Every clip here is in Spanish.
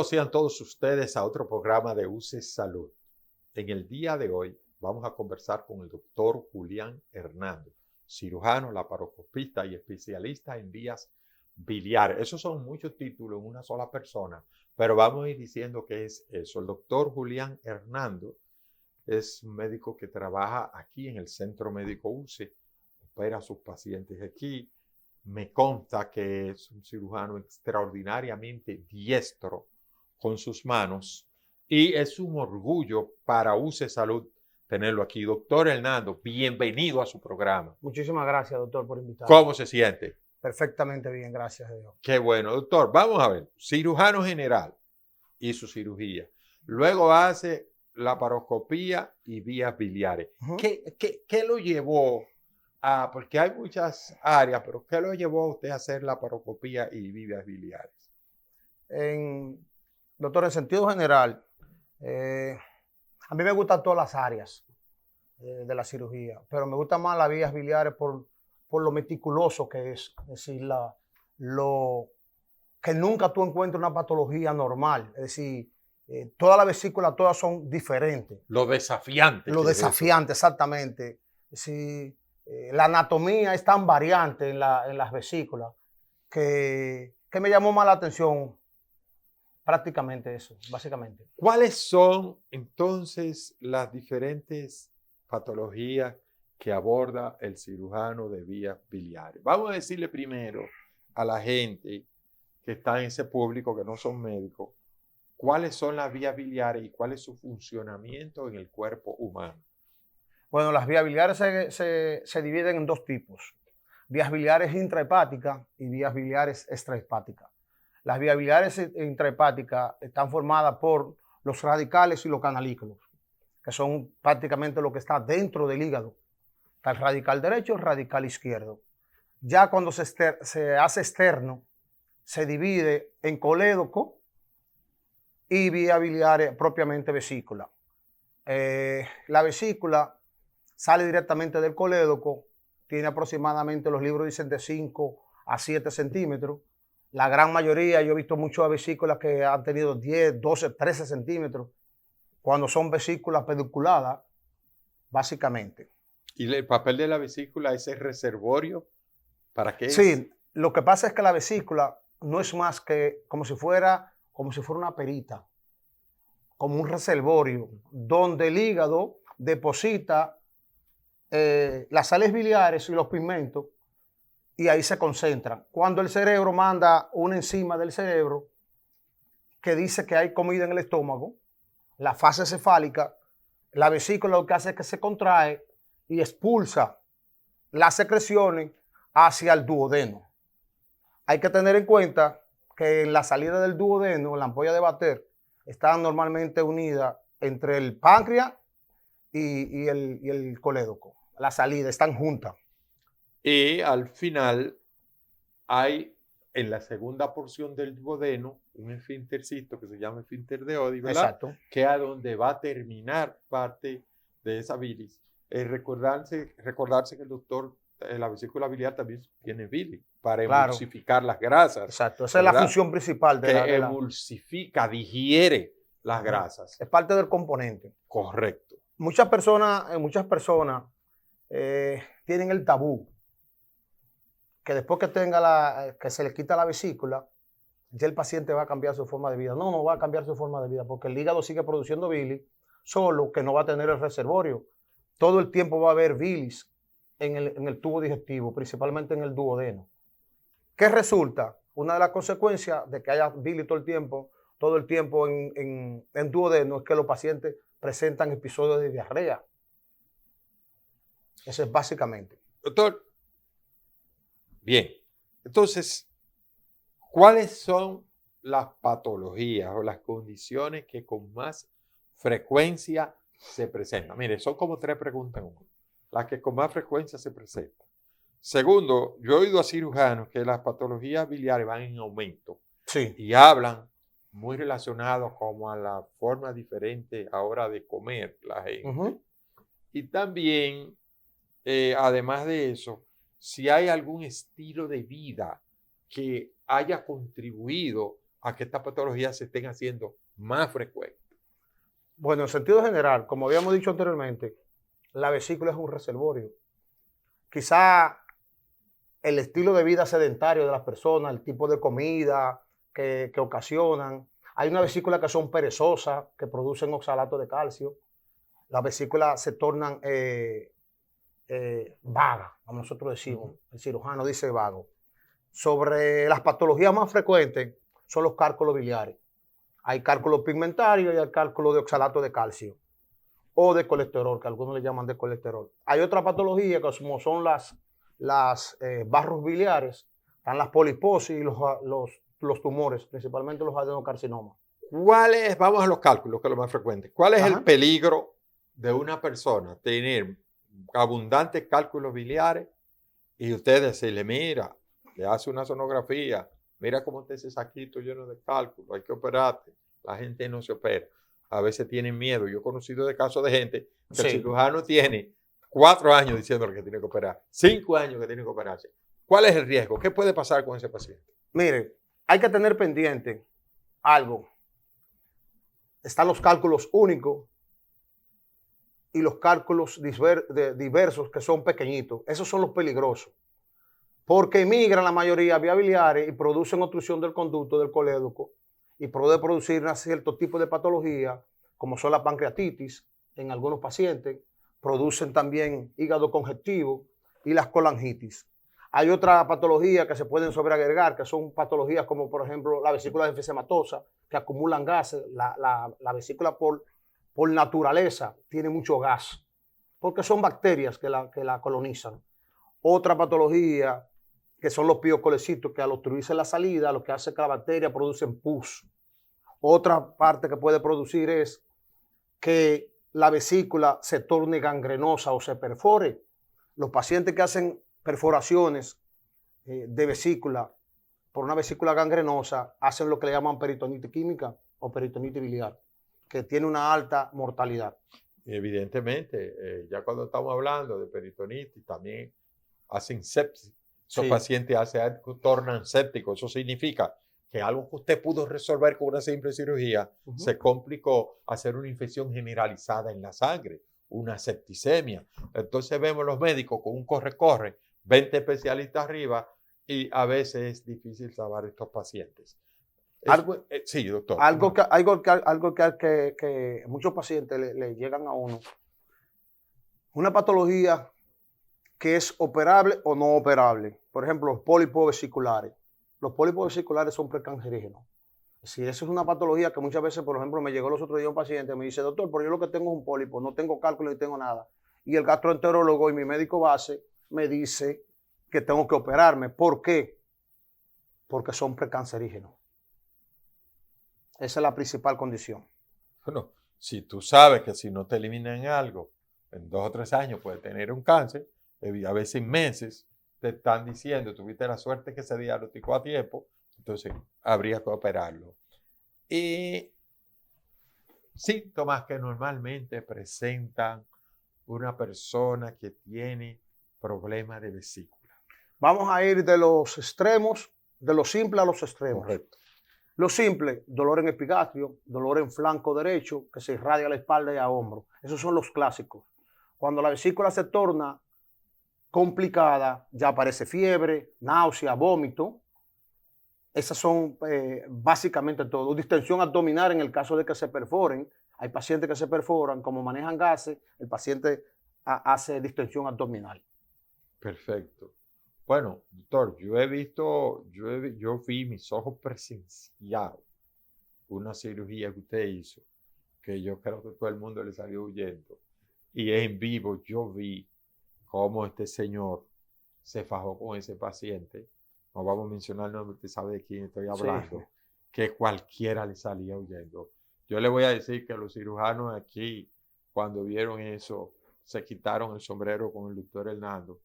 Bienvenidos sean todos ustedes a otro programa de UCE Salud. En el día de hoy vamos a conversar con el doctor Julián Hernández, cirujano, laparoscopista y especialista en vías biliares. Esos son muchos títulos en una sola persona, pero vamos a ir diciendo qué es eso. El doctor Julián Hernández es un médico que trabaja aquí en el Centro Médico UCE, opera a sus pacientes aquí. Me consta que es un cirujano extraordinariamente diestro con sus manos y es un orgullo para UCE Salud tenerlo aquí. Doctor Hernández, bienvenido a su programa. Muchísimas gracias, doctor, por invitarme. ¿Cómo se siente? Perfectamente bien, gracias a Dios. Qué bueno, doctor. Vamos a ver, cirujano general y su cirugía. Luego hace laparoscopía y vías biliares. ¿Qué lo llevó a, porque hay muchas áreas, pero qué lo llevó a usted a hacer laparoscopía y vías biliares? Doctor, en sentido general, a mí me gustan todas las áreas de la cirugía, pero me gustan más las vías biliares por lo meticuloso que es decir, que nunca tú encuentres una patología normal, es decir, todas las vesículas, todas son diferentes. Lo desafiante. Lo desafiante, exactamente. Es decir, la anatomía es tan variante en las vesículas que me llamó más la atención prácticamente eso, básicamente. ¿Cuáles son entonces las diferentes patologías que aborda el cirujano de vías biliares? Vamos a decirle primero a la gente que está en ese público que no son médicos, cuáles son las vías biliares y cuál es su funcionamiento en el cuerpo humano. Bueno, las vías biliares se dividen en dos tipos: vías biliares intrahepáticas y vías biliares extrahepáticas. Las vías biliares intrahepáticas están formadas por los radicales y los canalículos, que son prácticamente lo que está dentro del hígado. Está el radical derecho y el radical izquierdo. Ya cuando se hace externo, se divide en colédoco y vía biliar propiamente vesícula. La vesícula sale directamente del colédoco, tiene aproximadamente, los libros dicen, de 5 a 7 centímetros. La gran mayoría, yo he visto muchas vesículas que han tenido 10, 12, 13 centímetros, cuando son vesículas pedunculadas, básicamente. ¿Y el papel de la vesícula es el reservorio? ¿Para qué es? Sí, lo que pasa es que la vesícula no es más que como si fuera una perita, como un reservorio, donde el hígado deposita las sales biliares y los pigmentos, y ahí se concentran. Cuando el cerebro manda una enzima del cerebro que dice que hay comida en el estómago, la fase cefálica, la vesícula lo que hace es que se contrae y expulsa las secreciones hacia el duodeno. Hay que tener en cuenta que en la salida del duodeno, la ampolla de Vater, está normalmente unida entre el páncreas y el colédoco. La salida están juntas. Y al final hay en la segunda porción del duodeno un esfíntercito que se llama esfínter de Oddi, ¿verdad? Exacto. Que es a donde va a terminar parte de esa bilis. Recordarse que el doctor, la vesícula biliar también tiene bilis para emulsificar las grasas. Exacto, esa es la función principal de que emulsifica, digiere las grasas. Es parte del componente. Correcto. Muchas personas tienen el tabú que después que se le quita la vesícula, ya el paciente va a cambiar su forma de vida. No va a cambiar su forma de vida, porque el hígado sigue produciendo bilis, solo que no va a tener el reservorio. Todo el tiempo va a haber bilis en el tubo digestivo, principalmente en el duodeno. ¿Qué resulta? Una de las consecuencias de que haya bilis todo el tiempo en duodeno, es que los pacientes presentan episodios de diarrea. Eso es básicamente. Doctor, bien, entonces, ¿cuáles son las patologías o las condiciones que con más frecuencia se presentan? Mire, son como 3 preguntas en una. Las que con más frecuencia se presentan. Segundo, yo he oído a cirujanos que las patologías biliares van en aumento. Sí. Y hablan muy relacionados como a la forma diferente ahora de comer la gente. Y también, además de eso, si hay algún estilo de vida que haya contribuido a que estas patologías se estén haciendo más frecuentes? Bueno, en sentido general, como habíamos dicho anteriormente, la vesícula es un reservorio. Quizá el estilo de vida sedentario de las personas, el tipo de comida que ocasionan. Hay una vesícula que son perezosas, que producen oxalato de calcio. Las vesículas se tornan vagas, como nosotros decimos. El cirujano dice vago. Sobre las patologías más frecuentes son los cálculos biliares. Hay cálculos pigmentarios y hay cálculos de oxalato de calcio o de colesterol, que algunos le llaman de colesterol. Hay otra patología que como son las barros biliares, están las poliposis y los tumores, principalmente los adenocarcinomas. Vamos a los cálculos, que es lo más frecuente. ¿Cuál es el peligro de una persona tener abundantes cálculos biliares y usted decirle, mira, le hace una sonografía, mira cómo está ese saquito lleno de cálculos, hay que operarte? La gente no se opera. A veces tienen miedo. Yo he conocido de casos de gente que el cirujano tiene 4 años diciéndole que tiene que operar, 5 años que tiene que operarse. ¿Cuál es el riesgo? ¿Qué puede pasar con ese paciente? Mire, hay que tener pendiente algo. Están los cálculos únicos y los cálculos diversos que son pequeñitos. Esos son los peligrosos. Porque migran la mayoría a vías biliares y producen obstrucción del conducto del colédoco y puede producir cierto tipo de patología, como son la pancreatitis en algunos pacientes. Producen también hígado congestivo y las colangitis. Hay otra patología que se pueden sobreagregar, que son patologías como, por ejemplo, la vesícula enfisematosa, que acumulan gases. La vesícula por naturaleza tiene mucho gas, porque son bacterias que la colonizan. Otra patología que son los piocolecitos, que al obstruirse la salida, lo que hace que la bacteria producen pus. Otra parte que puede producir es que la vesícula se torne gangrenosa o se perfore. Los pacientes que hacen perforaciones de vesícula por una vesícula gangrenosa hacen lo que le llaman peritonitis química o peritonitis biliar, que tiene una alta mortalidad. Evidentemente, ya cuando estamos hablando de peritonitis, también hacen sepsis. Esos pacientes tornan sépticos. Eso significa que algo que usted pudo resolver con una simple cirugía se complicó, hacer una infección generalizada en la sangre, una septicemia. Entonces vemos los médicos con un corre-corre, 20 especialistas arriba, y a veces es difícil salvar a estos pacientes. Sí, doctor. Algo que muchos pacientes le llegan a uno. Una patología que es operable o no operable. Por ejemplo, los pólipos vesiculares. Los pólipos vesiculares son precancerígenos. Si eso es una patología que muchas veces, por ejemplo, me llegó los otros días un paciente y me dice, doctor, pero yo lo que tengo es un pólipo, no tengo cálculo ni tengo nada. Y el gastroenterólogo y mi médico base me dice que tengo que operarme. ¿Por qué? Porque son precancerígenos. Esa es la principal condición. Bueno, si tú sabes que si no te eliminan algo, en 2 o 3 años puede tener un cáncer, a veces en meses te están diciendo, tuviste la suerte que se diagnosticó a tiempo, entonces habría que operarlo. Y síntomas que normalmente presentan una persona que tiene problemas de vesícula. Vamos a ir de los extremos, de lo simple a los extremos. Correcto. Lo simple, dolor en epigastrio, dolor en flanco derecho, que se irradia a la espalda y a hombro. Esos son los clásicos. Cuando la vesícula se torna complicada, ya aparece fiebre, náusea, vómito. Esas son básicamente todo. Distensión abdominal en el caso de que se perforen. Hay pacientes que se perforan, como manejan gases, el paciente hace distensión abdominal. Perfecto. Bueno, doctor, yo vi mis ojos presenciados una cirugía que usted hizo, que yo creo que todo el mundo le salió huyendo. Y en vivo yo vi cómo este señor se fajó con ese paciente. No vamos a mencionar el nombre, usted sabe de quién estoy hablando, que cualquiera le salía huyendo. Yo le voy a decir que los cirujanos aquí, cuando vieron eso, se quitaron el sombrero con el doctor Hernando.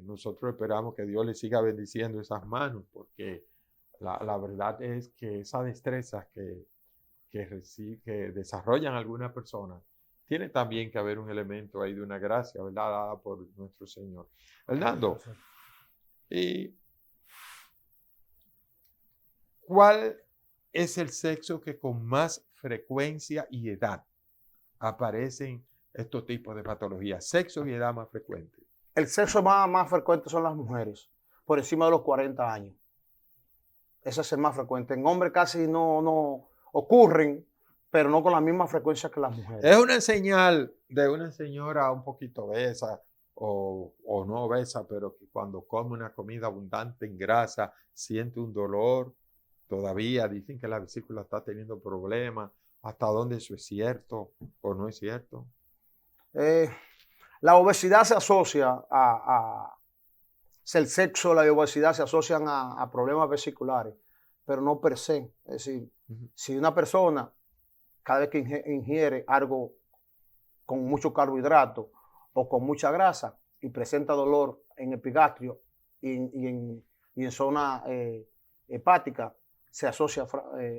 Nosotros esperamos que Dios le siga bendiciendo esas manos, porque la verdad es que esas destrezas que desarrollan algunas personas, tiene también que haber un elemento ahí de una gracia, ¿verdad? Dada por nuestro Señor. Hernando, ¿y ¿Cuál es el sexo que con más frecuencia y edad aparecen estos tipos de patologías? Sexo y edad más frecuente. El sexo más frecuente son las mujeres, por encima de los 40 años. Ese es el más frecuente. En hombres casi no ocurren, pero no con la misma frecuencia que las mujeres. Es una señal de una señora un poquito obesa o no obesa, pero que cuando come una comida abundante en grasa siente un dolor. Todavía dicen que la vesícula está teniendo problemas. ¿Hasta dónde eso es cierto o no es cierto? La obesidad se asocia el sexo, la obesidad se asocian a problemas vesiculares, pero no per se. Es decir, si una persona cada vez que ingiere algo con mucho carbohidrato o con mucha grasa y presenta dolor en epigastrio y en zona hepática, se asocia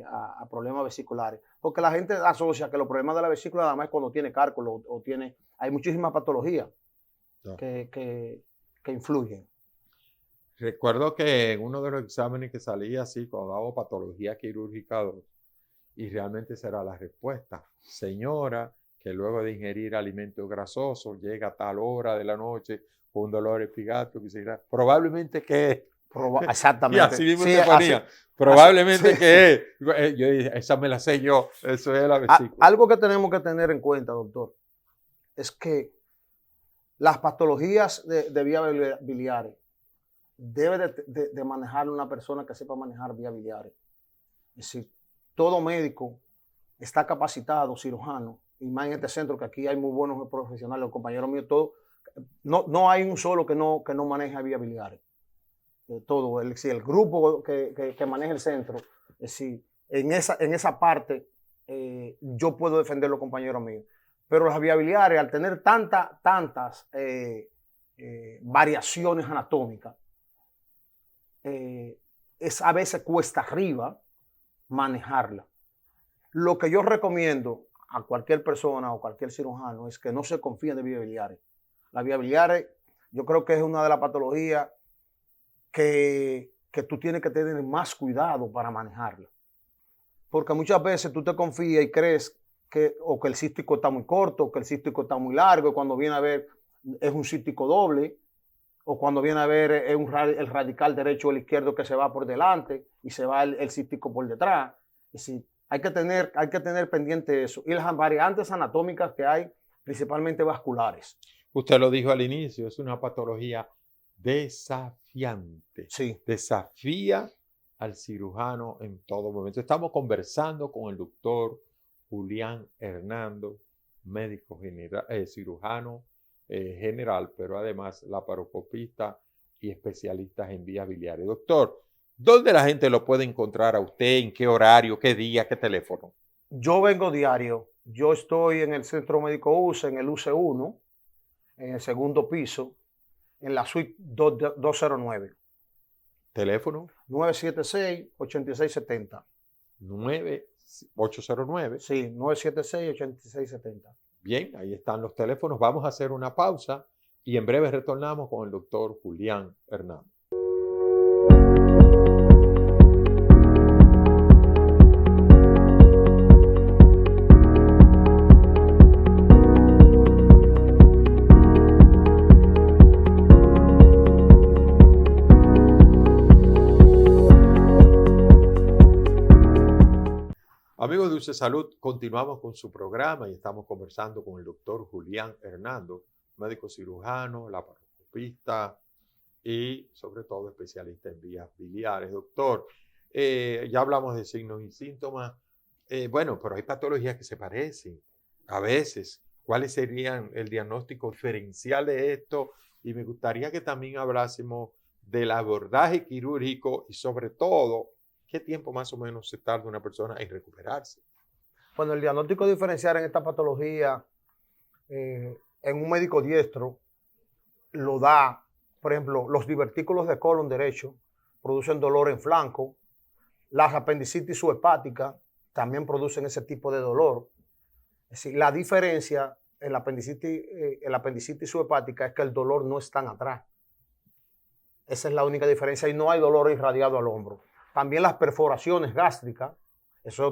a problemas vesiculares. Porque la gente asocia que los problemas de la vesícula nada más es cuando tiene cálculo o tiene... Hay muchísimas patologías que influyen. Recuerdo que en uno de los exámenes que salía así, cuando daba patología quirúrgica 2, y realmente será la respuesta. Señora, que luego de ingerir alimentos grasosos llega a tal hora de la noche con un dolor epigástrico, probablemente que... Exactamente. Y así mismo sí, se ponía. Así, probablemente sí. que es. Yo dije, esa me la sé yo. Eso es la vesícula. Algo que tenemos que tener en cuenta, doctor, es que las patologías de vías biliares debe de manejar una persona que sepa manejar vías biliares. Es decir, todo médico está capacitado, cirujano, y más en este centro que aquí hay muy buenos profesionales, los compañeros míos, todos, no hay un solo que no maneja vías biliares. Todo, el grupo que maneja el centro, es decir, en esa parte yo puedo defender a los compañeros míos. Pero las vías biliares, al tener tantas variaciones anatómicas, a veces cuesta arriba manejarla. Lo que yo recomiendo a cualquier persona o cualquier cirujano es que no se confíen de vías biliares. Las vías biliares, yo creo que es una de las patologías que tú tienes que tener más cuidado para manejarla. Porque muchas veces tú te confías y crees que el cístico está muy corto, o que el cístico está muy largo, y cuando viene a ver es un cístico doble, o cuando viene a ver es el radical derecho o el izquierdo que se va por delante y se va el cístico por detrás. Es decir, hay que tener pendiente eso. Y las variantes anatómicas que hay, principalmente vasculares. Usted lo dijo al inicio, es una patología desafiante. Sí. Desafía al cirujano en todo momento. Estamos conversando con el doctor Julián Hernando, médico cirujano general, pero además laparoscopista y especialista en vías biliares. Doctor, ¿dónde la gente lo puede encontrar a usted? ¿En qué horario? ¿Qué día? ¿Qué teléfono? Yo vengo diario. Yo estoy en el Centro Médico UCE, en el UC1, en el segundo piso, en la suite 209. ¿Teléfono? 976-8670. 809. Sí, 976-8670. Bien, ahí están los teléfonos. Vamos a hacer una pausa y en breve retornamos con el doctor Julián Hernando. Amigos de UC Salud, continuamos con su programa y estamos conversando con el doctor Julián Hernando, médico cirujano, laparoscopista y sobre todo especialista en vías biliares. Doctor, ya hablamos de signos y síntomas, bueno, pero hay patologías que se parecen a veces. ¿Cuáles serían el diagnóstico diferencial de esto? Y me gustaría que también hablásemos del abordaje quirúrgico y sobre todo, ¿qué tiempo más o menos se tarda una persona en recuperarse? Bueno, el diagnóstico diferencial en esta patología, en un médico diestro, lo da, por ejemplo, los divertículos de colon derecho producen dolor en flanco, las apendicitis subhepáticas también producen ese tipo de dolor. Es decir, la diferencia en la apendicitis subhepática es que el dolor no es tan atrás. Esa es la única diferencia y no hay dolor irradiado al hombro. También las perforaciones gástricas, eso es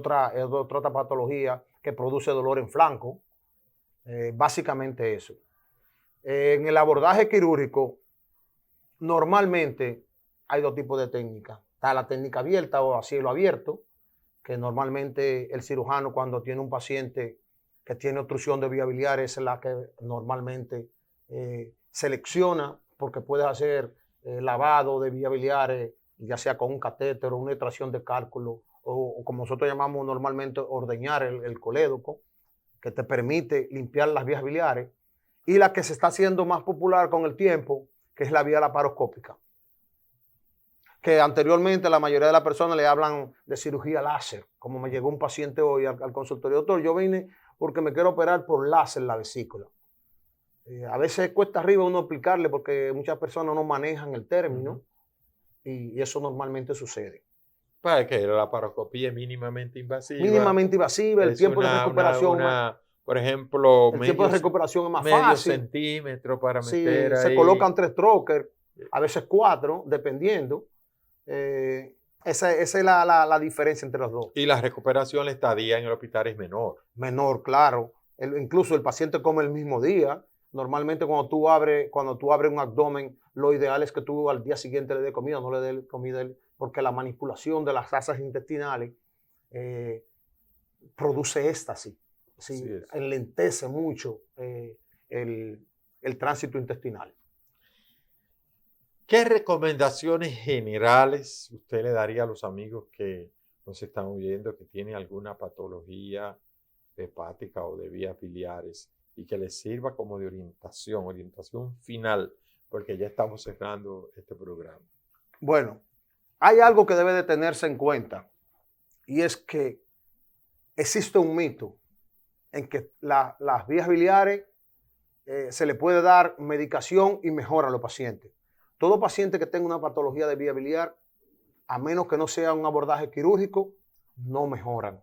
otra patología que produce dolor en flanco. Básicamente eso. En el abordaje quirúrgico, normalmente hay dos tipos de técnicas. Está la técnica abierta o a cielo abierto, que normalmente el cirujano, cuando tiene un paciente que tiene obstrucción de vía biliar, es la que normalmente selecciona, porque puedes hacer lavado de vía biliares, ya sea con un catéter o una extracción de cálculo, o como nosotros llamamos normalmente ordeñar el colédoco, que te permite limpiar las vías biliares, y la que se está haciendo más popular con el tiempo, que es la vía laparoscópica, que anteriormente la mayoría de las personas le hablan de cirugía láser, como me llegó un paciente hoy al consultorio: doctor, yo vine porque me quiero operar por láser la vesícula. A veces cuesta arriba uno explicarle porque muchas personas no manejan el término, y eso normalmente sucede. Para que la laparoscopía es mínimamente invasiva. Mínimamente invasiva, el tiempo de recuperación. Por ejemplo, el tiempo de recuperación es más medio fácil. Centímetro para meter ahí. Se colocan 3 troques, a veces 4, dependiendo. Esa es la diferencia entre los dos. Y la recuperación, la estadía en el hospital es menor. Menor, claro. Incluso el paciente come el mismo día. Normalmente cuando tú abres un abdomen, lo ideal es que tú al día siguiente le des comida, no le des comida, porque la manipulación de las asas intestinales produce éxtasis. Sí, enlentece mucho el tránsito intestinal. ¿Qué recomendaciones generales usted le daría a los amigos que nos están oyendo, que tienen alguna patología hepática o de vías biliares, y que les sirva como de orientación final, porque ya estamos cerrando este programa? Bueno, hay algo que debe de tenerse en cuenta, y es que existe un mito en que las vías biliares se le puede dar medicación y mejora a los pacientes. Todo paciente que tenga una patología de vía biliar, a menos que no sea un abordaje quirúrgico, no mejoran.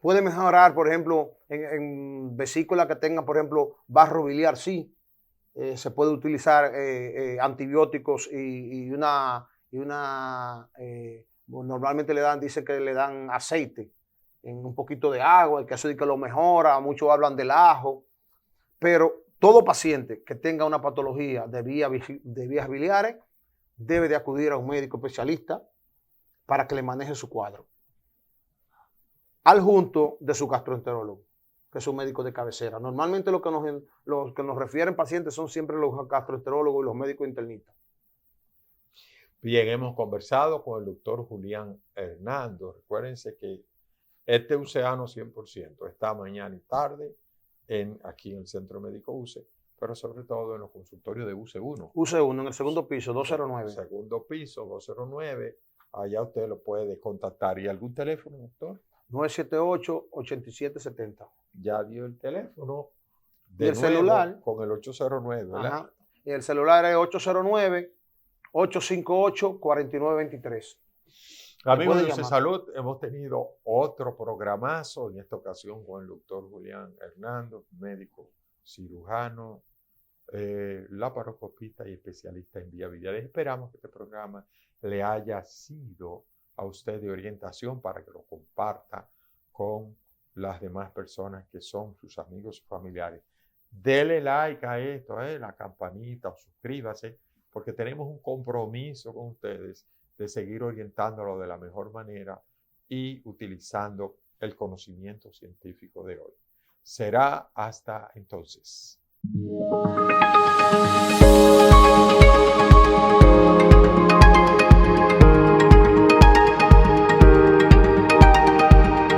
Puede mejorar, por ejemplo, en vesícula que tenga, por ejemplo, barro biliar, sí. Se puede utilizar antibióticos normalmente dicen que le dan aceite en un poquito de agua, el caso de que lo mejora. Muchos hablan del ajo, pero todo paciente que tenga una patología de vías biliares debe de acudir a un médico especialista para que le maneje su cuadro, adjunto de su gastroenterólogo, que es un médico de cabecera. Normalmente los que nos refieren pacientes son siempre los gastroenterólogos y los médicos internistas. Bien, hemos conversado con el doctor Julián Hernando. Recuérdense que este UCEANO 100% está mañana y tarde aquí en el Centro Médico UCE, pero sobre todo en los consultorios de UCE1. UCE1, en el segundo piso, 209. Segundo piso, 209. Allá usted lo puede contactar. ¿Y algún teléfono, doctor? 978-8770. Ya dio el teléfono. Y el celular. Con el 809, ¿verdad? Ajá. Y el celular es 809-858-4923. Amigos de UCE Salud, hemos tenido otro programazo, en esta ocasión con el doctor Julián Hernando, médico cirujano, laparoscopista y especialista en vías biliares. Esperamos que este programa le haya sido a usted de orientación para que lo comparta con las demás personas que son sus amigos y familiares. Dele like a esto, la campanita, o suscríbase, porque tenemos un compromiso con ustedes de seguir orientándolo de la mejor manera y utilizando el conocimiento científico de hoy. Será hasta entonces.